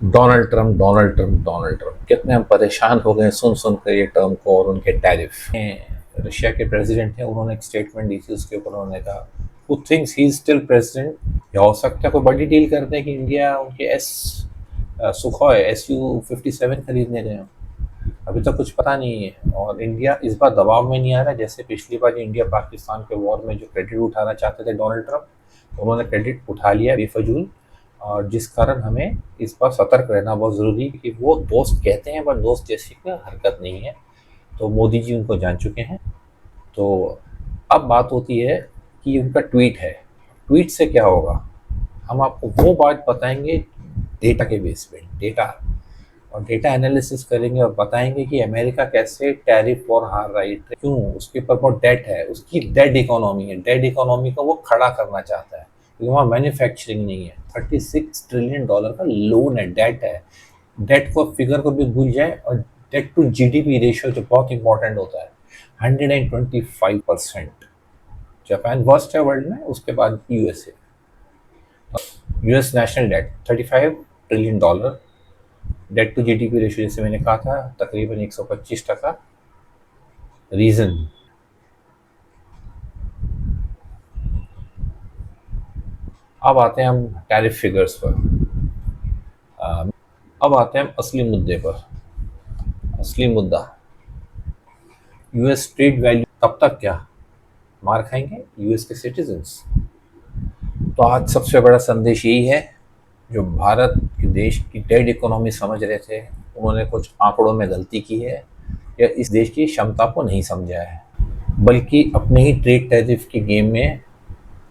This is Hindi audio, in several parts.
Donald Trump Donald Trump Donald Trump कितने हम परेशान हो गए सुन सुन कर ये टर्म को और उनके टैरिफ। रशिया के प्रेसिडेंट हैं, उन्होंने एक स्टेटमेंट दी थी, उसके ऊपर उन्होंने कहा who thinks he is still president, या हो सकता है कोई बड़ी डील करते हैं कि इंडिया उनके सुखोय SU-57 खरीदने गए हो। अभी तक कुछ पता नहीं है और इंडिया इस बार दबाव में नहीं आ रहा है। जैसे पिछली बार इंडिया पाकिस्तान के वॉर में जो क्रेडिट उठाना चाहते थे डोनाल्ड ट्रंप, उन्होंने क्रेडिट उठा लिया बेफजूल, और जिस कारण हमें इस पर सतर्क रहना बहुत ज़रूरी है क्योंकि वो दोस्त कहते हैं पर दोस्त जैसी कोई हरकत नहीं है। तो मोदी जी उनको जान चुके हैं। तो अब बात होती है कि उनका ट्वीट है, ट्वीट से क्या होगा, हम आपको वो बात बताएंगे डेटा के बेस पे, डेटा और डेटा एनालिसिस करेंगे और बताएंगे कि अमेरिका कैसे टैरिफ वॉर हार रही है, क्यों, उसके ऊपर बहुत डेट है, उसकी डेड इकोनॉमी है, डेड इकोनॉमी को वो खड़ा करना चाहता है क्योंकि वहाँ मैन्युफैक्चरिंग नहीं है। $36 ट्रिलियन का लोन है, डेट है। डेट को फिगर को भी भूल जाए, और डेट टू GDP रेशियो जो बहुत इंपॉर्टेंट होता है 125%। जापान वर्स्ट है वर्ल्ड में, उसके बाद USA। US national debt $35 trillion, debt to GDP ratio जैसे मैंने कहा था तकरीबन 125%। रीज़न, अब आते हैं हम टैरिफ फिगर्स पर। अब आते हैं हम असली मुद्दे पर। असली मुद्दा US ट्रेड वैल्यू, तब तक क्या मार खाएंगे US के सिटीजन्स। तो आज सबसे बड़ा संदेश यही है, जो भारत के देश की डेड इकोनॉमी समझ रहे थे उन्होंने कुछ आंकड़ों में गलती की है या इस देश की क्षमता को नहीं समझा है, बल्कि अपने ही ट्रेड टैरिफ की गेम में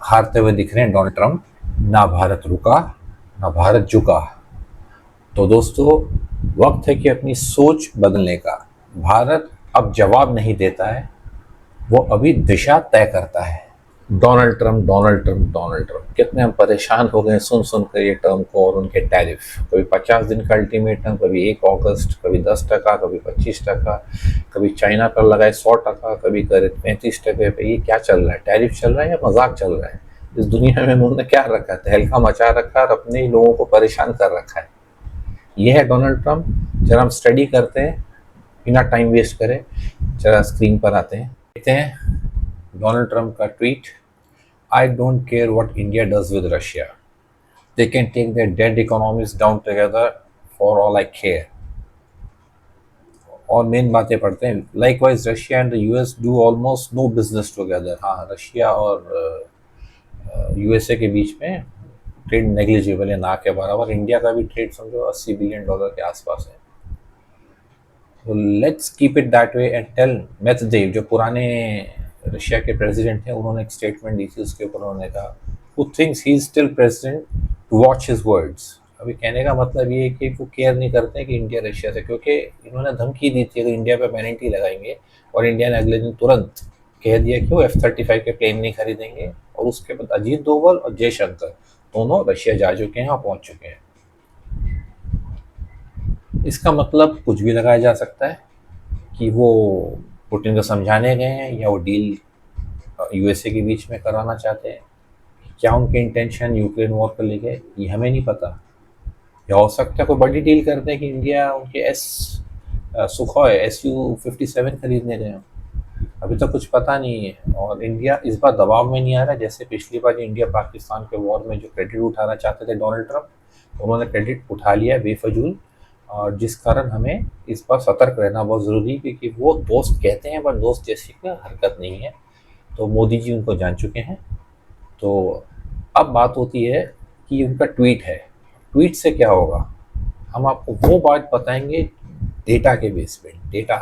हारते हुए दिख रहे हैं डोनाल्ड ट्रंप। ना भारत रुका, ना भारत झुका। तो दोस्तों, वक्त है कि अपनी सोच बदलने का। भारत अब जवाब नहीं देता है, वो अभी दिशा तय करता है। Donald Trump Donald Trump Donald Trump कितने हम परेशान हो गए सुन सुन कर ये टर्म को और उनके टैरिफ। कभी 50 दिन का अल्टीमेटम, कभी 1 अगस्त, कभी 10%, कभी 25%, कभी चाइना पर लगाए 100%, कभी करे 35% पे। ये क्या चल रहा है, टैरिफ चल रहा है या मजाक चल रहा है। इस दुनिया में उन्होंने क्या रखा है, तहलका मचा रखा है और अपने ही लोगों को परेशान कर रखा है। ये है डोनाल्ड ट्रंप। जरा हम स्टडी करते हैं बिना टाइम वेस्ट करे, जरा स्क्रीन पर आते हैं, देखते हैं डोनाल्ड ट्रंप का tweet. I don't care what India does with Russia. They can take their dead economies down together for all I care. और मेन बातें पढ़ते हैं। Likewise, Russia and the US do almost no business together. हाँ, रशिया और USA के बीच में ट्रेड नेग्लिजिबल है, ना के बराबर। इंडिया का भी ट्रेड समझो $80 बिलियन के आसपास है। तो let's keep it that way and tell Medvedev, जो पुराने रशिया के प्रेसिडेंट हैं, उन्होंने एक स्टेटमेंट दी थी, उसके ऊपर उन्होंने कहा who thinks he is still president to watch his words. अभी कहने का मतलब ये है कि वो केयर नहीं करते हैं कि इंडिया रशिया से, क्योंकि इन्होंने धमकी दी थी अगर इंडिया पे पेनल्टी लगाएंगे, और इंडिया ने अगले दिन तुरंत कह दिया कि वो F-35 के प्लेन नहीं खरीदेंगे। और उसके बाद अजीत डोभाल और जयशंकर दोनों रशिया जा चुके हैं और पहुंच चुके हैं। इसका मतलब कुछ भी लगाया जा सकता है कि वो पुतिन को समझाने गए हैं या वो डील USA के बीच में कराना चाहते हैं। क्या उनके इंटेंशन यूक्रेन वॉर को लेके, ये हमें नहीं पता। या हो सकता है कोई बड़ी डील करते हैं कि इंडिया उनके सुखोय SU-57 खरीदने गए हो। अभी तक कुछ पता नहीं है और इंडिया इस बार दबाव में नहीं आ रहा है। जैसे पिछली बार इंडिया पाकिस्तान के वॉर में जो क्रेडिट उठाना चाहते थे डोनाल्ड ट्रंप, उन्होंने क्रेडिट उठा लिया बेफजूल, और जिस कारण हमें इस पर सतर्क रहना बहुत ज़रूरी है क्योंकि वो दोस्त कहते हैं पर दोस्त जैसी कोई हरकत नहीं है। तो मोदी जी उनको जान चुके हैं। तो अब बात होती है कि उनका ट्वीट है, ट्वीट से क्या होगा, हम आपको वो बात बताएंगे डेटा के बेस पे, डेटा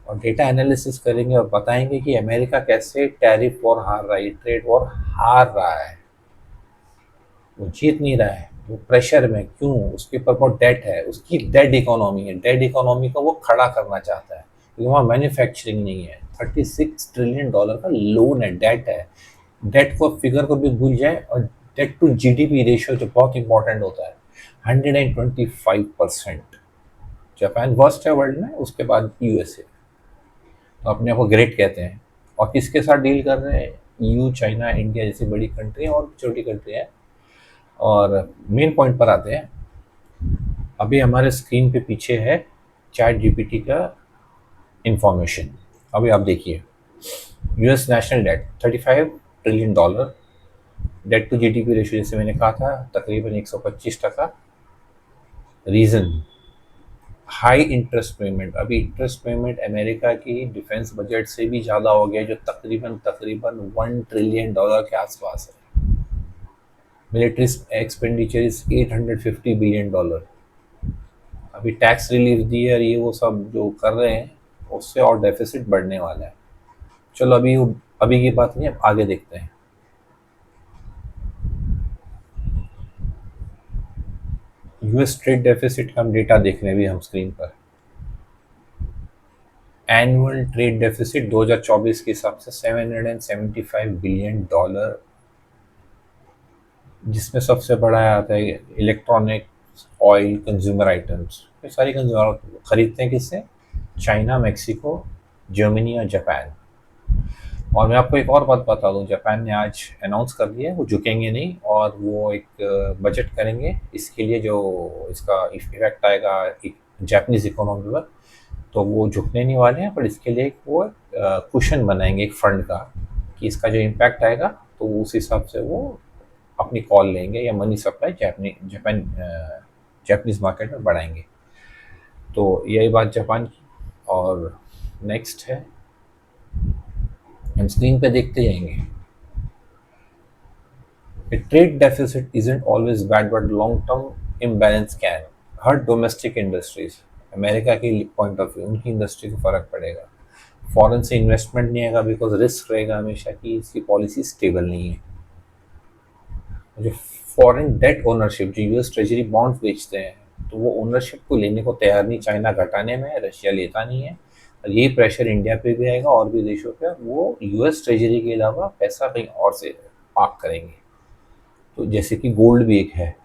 और डेटा एनालिसिस करेंगे और बताएंगे कि अमेरिका कैसे टैरिफ वॉर हार रहा है, ट्रेड वॉर हार रहा है, वो जीत नहीं रहा है, वो प्रेशर में, क्यों, उसके ऊपर बहुत डेट है, उसकी डेड इकोनॉमी है, डेड इकोनॉमी को वो खड़ा करना चाहता है क्योंकि वहाँ मैन्युफैक्चरिंग नहीं है। $36 ट्रिलियन का लोन है, डेट है। डेट को फिगर को भी भूल जाए, और डेट टू GDP रेशियो जो बहुत इंपॉर्टेंट होता है 125%। जापान वर्स्ट है वर्ल्ड में, उसके बाद USA। तो अपने आप को ग्रेट कहते हैं। और किसके साथ डील कर रहे हैं, EU, चाइना, इंडिया जैसी बड़ी कंट्री और छोटी कंट्री है। और मेन पॉइंट पर आते हैं, अभी हमारे स्क्रीन पे पीछे है चैट जीपीटी का इंफॉर्मेशन। अभी आप देखिए, US national debt $35 trillion, debt to GDP ratio जैसे मैंने कहा था तकरीबन 125%। Reason, high interest payment. अभी इंटरेस्ट पेमेंट अमेरिका की डिफेंस बजट से भी ज़्यादा हो गया, जो तकरीबन तकरीबन $1 ट्रिलियन के आसपास है। Military expenditure is $850 billion. अभी टैक्स रिलीफ दी है और ये वो सब जो कर रहे हैं, उससे और डेफिसिट बढ़ने वाला है। चलो अभी की बात नहीं, अब आगे देखते हैं। यूएस ट्रेड डेफिसिट का हम डेटा देख रहे हैं अभी हम स्क्रीन पर। एनुअल ट्रेड डेफिसिट 2024 के हिसाब से $775 बिलियन, जिसमें सबसे बड़ा आता है इलेक्ट्रॉनिक, ऑयल, कंज्यूमर आइटम्स। ये सारी कंज्यूमर खरीदते हैं किससे? चाइना, मैक्सिको, जर्मनी और जापान। और मैं आपको एक और बात बता दूं, जापान ने आज अनाउंस कर दिया है वो झुकेंगे नहीं और वो एक बजट करेंगे इसके लिए, जो इसका इफेक्ट आएगा जापानीज इकोनॉमी पर। तो वो झुकने नहीं वाले हैं, पर इसके लिए एक वो कुशन बनाएंगे एक फंड का, कि इसका जो इम्पैक्ट आएगा तो उस हिसाब से वो अपनी कॉल लेंगे या मनी सप्लाई जापानीज मार्केट में बढ़ाएंगे। तो यही बात जापान की। और नेक्स्ट है, हम स्क्रीन पे देखते जाएंगे। A trade deficit isn't always bad, but long-term imbalance can hurt domestic industries. America की पॉइंट ऑफ व्यू, उनकी इंडस्ट्री को फर्क पड़ेगा। फॉरेन से इन्वेस्टमेंट नहीं आएगा, बिकॉज रिस्क रहेगा हमेशा कि इसकी पॉलिसी स्टेबल नहीं है। जो फॉरेन डेट ओनरशिप, जो यूएस ट्रेजरी बॉन्ड बेचते हैं, तो वो ओनरशिप को लेने को तैयार नहीं। चाइना घटाने में, रशिया लेता नहीं है। और यही प्रेशर इंडिया पे भी आएगा और भी देशों पे। वो यूएस ट्रेजरी के अलावा पैसा कहीं और से पार्क करेंगे। तो जैसे कि गोल्ड भी एक है।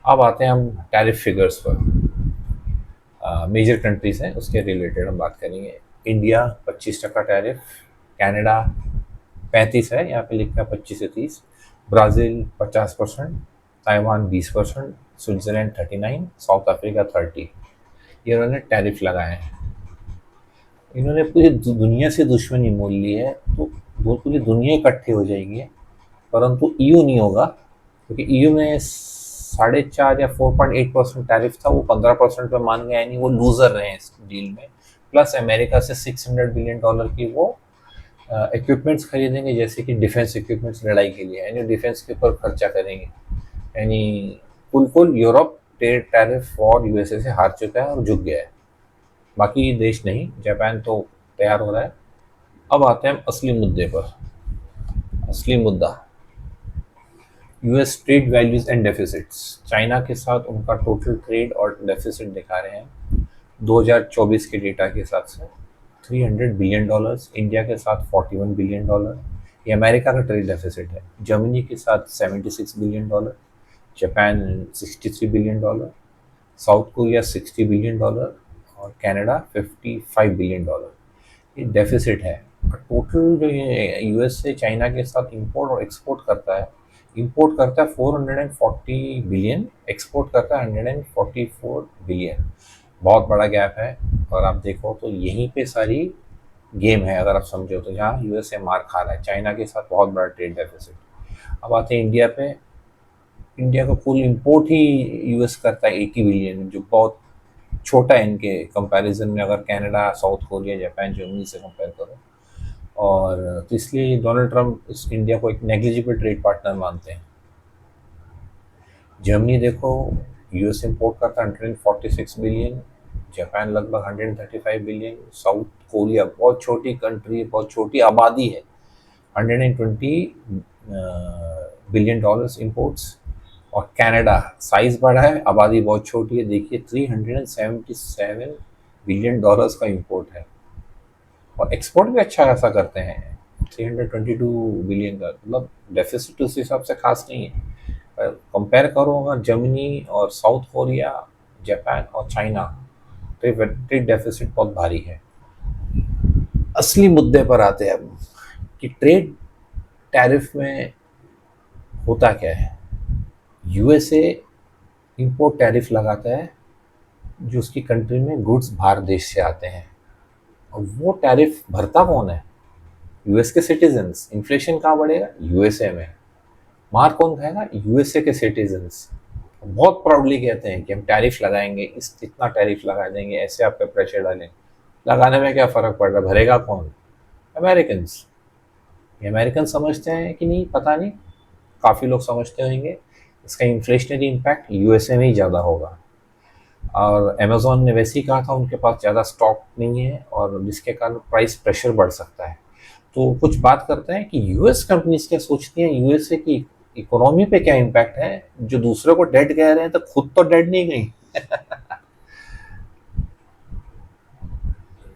अब आते हैं हम टैरिफ फिगर्स पर। मेजर कंट्रीज हैं उसके रिलेटेड हम बात करेंगे। इंडिया 25% टैरिफ, कनाडा 35 है, यहाँ पे लिखा है 25 से 30। Brazil 50%, Taiwan 20%, Switzerland 39, south Africa 30। ये उन्होंने टैरिफ लगाए हैं। इन्होंने पूरी दुनिया से दुश्मनी मोल ली है, तो पूरी दुनिया इकट्ठी हो जाएगी। परंतु ईयू नहीं होगा, क्योंकि ईयू में 4.5 या 4.8% टैरिफ था, वो 15% पे मान गया, यानी वो लूजर रहे इस डील में। प्लस अमेरिका से $600 बिलियन की वो इक्विपमेंट्स खरीदेंगे, जैसे कि डिफेंस इक्विपमेंट्स लड़ाई के लिए, यानी डिफेंस के ऊपर खर्चा करेंगे। यानी कुल यूरोप ट्रेड टैरिफ और यूएसए से हार चुका है और झुक गया है, बाकी देश नहीं। जापान तो तैयार हो रहा है। अब आते हैं हम असली मुद्दे पर। असली मुद्दा, US trade values and deficits. China के साथ उनका टोटल ट्रेड और डेफिसिट दिखा रहे हैं 2024 के डेटा के हिसाब से $300 बिलियन। इंडिया के साथ $41 बिलियन, ये अमेरिका का ट्रेड डेफिसिट है। जर्मनी के साथ $76 billion, Japan $63 billion, south Korea $60 billion और कनाडा $55 बिलियन। ये डेफिसिट है। टोटल जो ये यूएस से चाइना के साथ इंपोर्ट और एक्सपोर्ट करता है, इंपोर्ट करता है 440 बिलियन, एक्सपोर्ट करता है 144 बिलियन। बहुत बड़ा गैप है। और आप देखो तो यहीं पे सारी गेम है, अगर आप समझो तो, जहाँ यूएसए मार खा रहा है चाइना के साथ, बहुत बड़ा ट्रेड डेफिसिट। अब आते हैं इंडिया पे। इंडिया का कुल इंपोर्ट ही यूएस करता है 80 बिलियन, जो बहुत छोटा है इनके कंपैरिजन में, अगर Canada, south Korea, Japan, Germany से कंपेयर करो। और तो इसलिए डोनाल्ड ट्रंप इस इंडिया को एक नेग्लिजिबल ट्रेड पार्टनर मानते हैं। जर्मनी देखो, यूएस इंपोर्ट करता है 146 बिलियन, जापान लगभग 135 बिलियन, साउथ कोरिया बहुत छोटी कंट्री, बहुत छोटी आबादी है, $120 बिलियन इंपोर्ट्स। और कनाडा साइज बड़ा है, आबादी बहुत छोटी है, देखिए $377 बिलियन का इंपोर्ट है। और एक्सपोर्ट भी अच्छा खासा करते हैं, 322 बिलियन का। मतलब डेफिसिट उस हिसाब से खास नहीं है। कंपेयर करो अगर जर्मनी और साउथ कोरिया, जापान और चाइना, तो ट्रेड डेफिसिट बहुत भारी है। असली मुद्दे पर आते हैं अब, कि ट्रेड टैरिफ में होता क्या है, यूएसए इंपोर्ट टैरिफ लगाता है जो उसकी कंट्री में गुड्स बाहर देश से आते हैं, और वो टैरिफ भरता कौन है, यूएस के सिटीजन्स। इन्फ्लेशन कहाँ बढ़ेगा, यूएसए में। मार कौन खाएगा, यूएसए के सिटीजन्स। बहुत प्राउडली कहते हैं कि हम टैरिफ लगाएंगे, इतना टैरिफ लगा देंगे, ऐसे आप पे प्रेशर डालें। लगाने में क्या फ़र्क पड़ रहा है, भरेगा कौन, अमेरिकन। ये अमेरिकन समझते हैं कि नहीं पता नहीं, काफ़ी लोग समझते होंगे इसका इन्फ्लेशनरी इम्पैक्ट यूएसए में ही ज़्यादा होगा। और अमेज़ॉन ने वैसे ही कहा था उनके पास ज़्यादा स्टॉक नहीं है और जिसके कारण प्राइस प्रेशर बढ़ सकता है। तो कुछ बात करते हैं कि यूएस कंपनीज क्या सोचती हैं, यूएसए की इकोनॉमी पे क्या इम्पैक्ट है, जो दूसरे को डेड कह रहे हैं तो खुद तो डेड नहीं गई।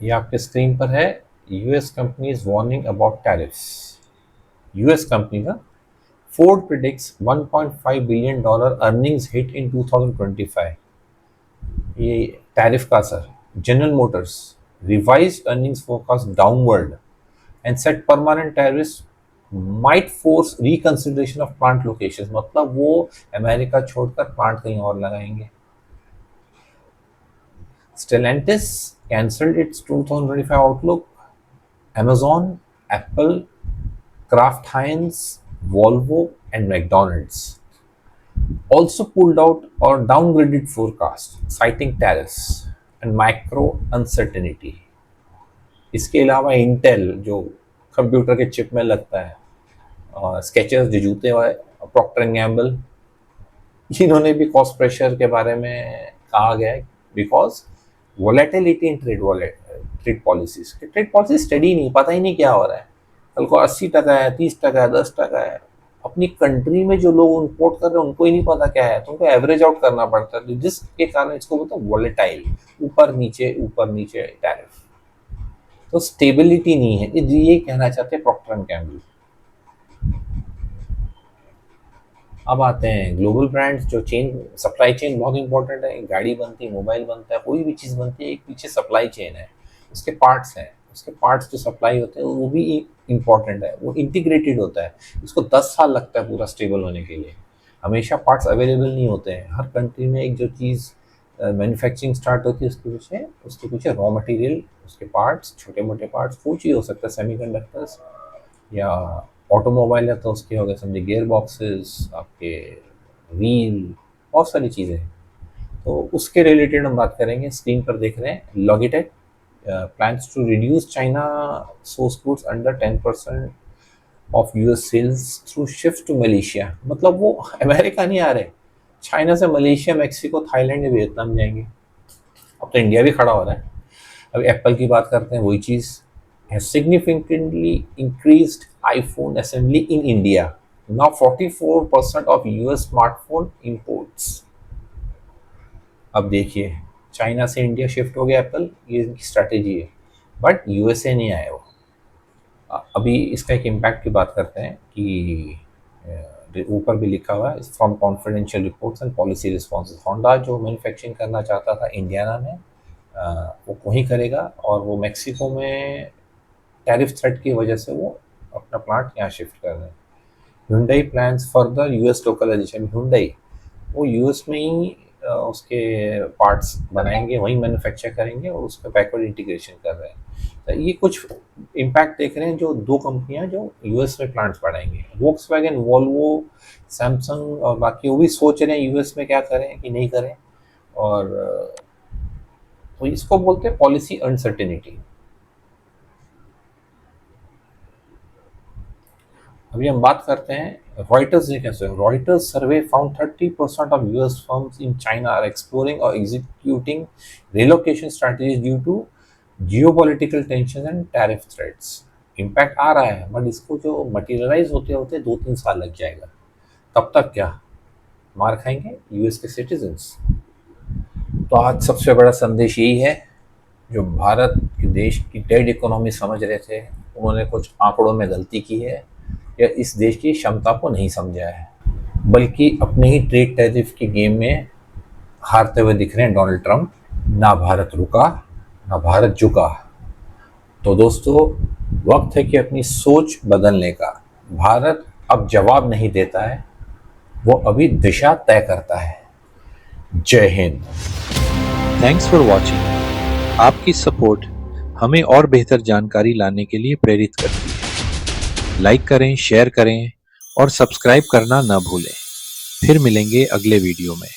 ये आपके स्क्रीन पर है, US companies warning about tariffs. US company का Ford predicts 1.5 billion dollar earnings hit in 2025। ये टैरिफ का असर। General Motors revised earnings forecast downward and set permanent tariffs might force reconsideration of plant locations। मतलब वो अमेरिका छोड़कर प्लांट कहीं और लगाएंगे। Stellantis cancelled its 2025 outlook। Amazon, Apple, Kraft Heinz, Volvo and McDonald's also pulled out or downgraded forecast citing tariffs and macro uncertainty। इसके अलावा इंटेल जो कंप्यूटर के चिप में लगता है, और स्केचर्स जो जूते वाले, प्रॉक्टर एंड गैम्बल, इन्होंने भी कॉस्ट प्रेशर के बारे में कहा गया है because volatility in trade policy study नहीं, पता ही नहीं क्या हो रहा है। कल को 80% है, 30% है, 10% है। अपनी कंट्री में जो लोग इम्पोर्ट कर रहे हैं उनको ही नहीं पता क्या है, तो उनको एवरेज आउट करना पड़ता है, जिसके कारण इसको बोलते हैं वोलेटाइल, ऊपर नीचे टैरिफ। तो स्टेबिलिटी नहीं है, ये कहना चाहते हैं प्रॉक्टर एंड गैम्बल। अब आते हैं ग्लोबल ब्रांड्स, जो चेन, सप्लाई चेन बहुत इंपॉर्टेंट है। गाड़ी बनती है, मोबाइल बनता है, कोई भी चीज़ बनती है, एक पीछे सप्लाई चेन है, उसके पार्ट्स हैं, उसके पार्ट्स जो सप्लाई होते हैं वो भी इंपॉर्टेंट है, वो इंटीग्रेटेड होता है। इसको 10 साल लगता है पूरा स्टेबल होने के लिए। हमेशा पार्ट्स अवेलेबल नहीं होते हैं। हर कंट्री में एक जो चीज़ मैन्युफैक्चरिंग स्टार्ट होती है उसके पीछे रॉ मटेरियल, उसके पार्ट्स, छोटे मोटे पार्ट्स, कुछ ही हो सकता है, सेमीकंडक्टर्स या ऑटोमोबाइल है तो उसके हो गए समझे गियर बॉक्सेस, आपके व्हील, बहुत सारी चीज़ें हैं। तो उसके रिलेटेड हम बात करेंगे। स्क्रीन पर देख रहे हैं Logitech plans to reduce China source goods under 10% of US sales through shift to Malaysia. मतलब वो अमेरिका नहीं आ रहे, चाइना से मलेशिया, मैक्सिको, थाईलैंड, वियतनाम जाएंगे। अब तो इंडिया भी खड़ा हो रहा है। अभी एप्पल की बात करते हैं, वही चीज़ has significantly increased iPhone assembly in India. Now 44% of US smartphone imports। अब देखिए चाइना से इंडिया शिफ्ट हो गया एप्पल, ये इनकी स्ट्रैटेजी है, बट यूएसए नहीं आए वो। अभी इसका एक इम्पैक्ट की बात करते हैं कि ऊपर भी लिखा हुआ है, from confidential reports and policy responses. Honda जो मैन्युफैक्चरिंग करना चाहता था इंडियाना में, वो वहीं करेगा, और वो मैक्सिको में टैरिफ थ्रेट की वजह से वो अपना प्लांट यहाँ शिफ्ट कर रहे हैं। Hyundai plans further US localisation. Hyundai वो यूएस में ही उसके पार्ट्स बनाएंगे, वहीं मैन्युफैक्चर करेंगे और उसका बैकवर्ड इंटीग्रेशन कर रहे हैं। तो ये कुछ इम्पैक्ट देख रहे हैं जो दो कंपनियां जो यूएस में प्लांट्स बढ़ाएंगे, वोक्सवैगन, वोल्वो, सैमसंग और बाकी, वो भी सोच रहे हैं यूएस में क्या करें कि नहीं करें। और तो इसको बोलते हैं पॉलिसी अनसर्टेनिटी। अभी हम बात करते हैं रॉयटर्स ने कैसे। Reuters survey found 30% of US firms in China are exploring और executing relocation strategies due to geopolitical tension and tariff threats. Impact आ रहा है, बट इसको जो मटीरियलाइज होते होते 2-3 साल लग जाएगा। तब तक क्या मार खाएंगे यूएस के सिटीजन्स। तो आज सबसे बड़ा संदेश यही है, जो भारत के देश की डेड इकोनॉमी समझ रहे थे, उन्होंने कुछ आंकड़ों में गलती की है या इस देश की क्षमता को नहीं समझा है, बल्कि अपने ही ट्रेड टैरिफ के गेम में हारते हुए दिख रहे हैं डोनाल्ड ट्रंप। ना भारत रुका, ना भारत झुका। तो दोस्तों, वक्त है कि अपनी सोच बदलने का। भारत अब जवाब नहीं देता है, वो अभी दिशा तय करता है। Jai Hind. Thanks for watching. आपकी सपोर्ट हमें और बेहतर जानकारी लाने के लिए प्रेरित करती है। लाइक करें, शेयर करें और सब्सक्राइब करना न भूलें। फिर मिलेंगे अगले वीडियो में।